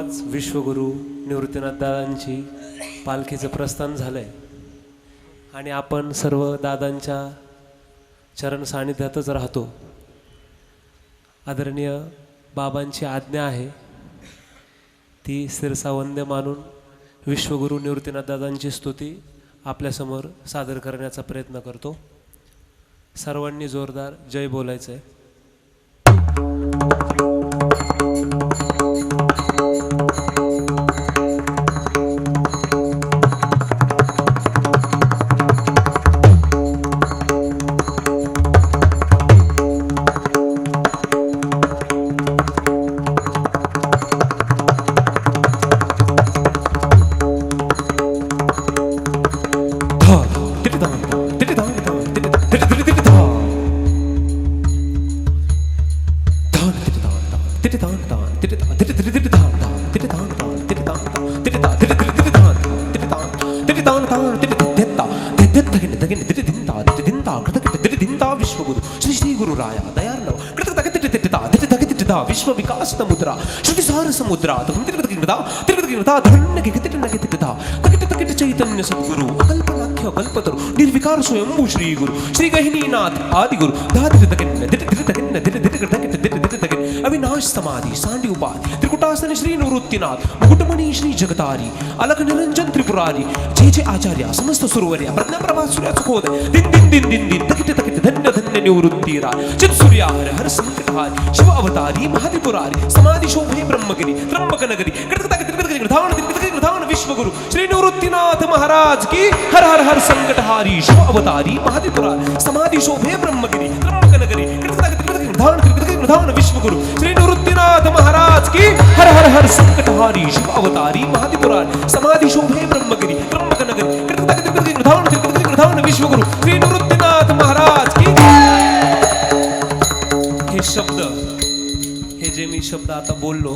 परवाच विश्वगुरु निवृत्तीनाथ दादांची पालखीचं प्रस्थान झालंय आणि आपण सर्व दादांच्या चरण सानिध्यातच राहतो। आदरणीय बाबांची आज्ञा आहे ती शिरसा वंदे मानून विश्वगुरु निवृत्तीनाथ दादांची स्तुती आपल्यासमोर सादर करण्याचा प्रयत्न करतो। सर्वांनी जोरदार जय बोलायचं आहे। विश्वगुरु श्री श्री गुरु राया दयार्णव विश्व विकास मुद्रा श्रुति सार समुद्रा धन्य चैतन्य सद्गुरु अकल्पनाख्य कल्पतरु निर्विकार स्वयंभू श्री गुरु श्री गहिनीनाथ आदि गुरु अविनाश समाधि सांडी उपाधि त्रिकुटासन श्री निवृत्तीनाथ मुकुटमणि श्री जगतारी अलग निरंजन त्रिपुरारी जय जय आचार्य समस्त सुरवर्या प्रज्ञा प्रभा सूर्य सुखोदय दिन दिन दिन दिन दिन तकिट तकिट धन्य धन्य निवृत्तीरा चित सूर्याहर हर संकटहारी शिव अवतारी महात्रिपुरारी समाधि शोभे ब्रह्मगिरी त्र्यंबक नगरी धान विश्वगुरु श्री निवृत्तीनाथ महाराज की हर हर हर संकटहारी शिव अवतारी महात्रिपुरारी समाधि शोभे ब्रह्मगिरी त्र्यंबक नगरी धान विश्वगुरु श्री निवृत्तीनाथ महाराज की हर हर हर संकटहारी शिव अवतारी महात्रिपुरारी समाधि शोभे ब्रह्मगिरी त्र्यंबक नगरी धान विश्वगुरु श्री निवृत्तीनाथ महाराज की। हे शब्द हे जे मी शब्द आता बोललो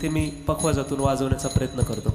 ते मी पखवाजातून वाजवण्याचा प्रयत्न करतो।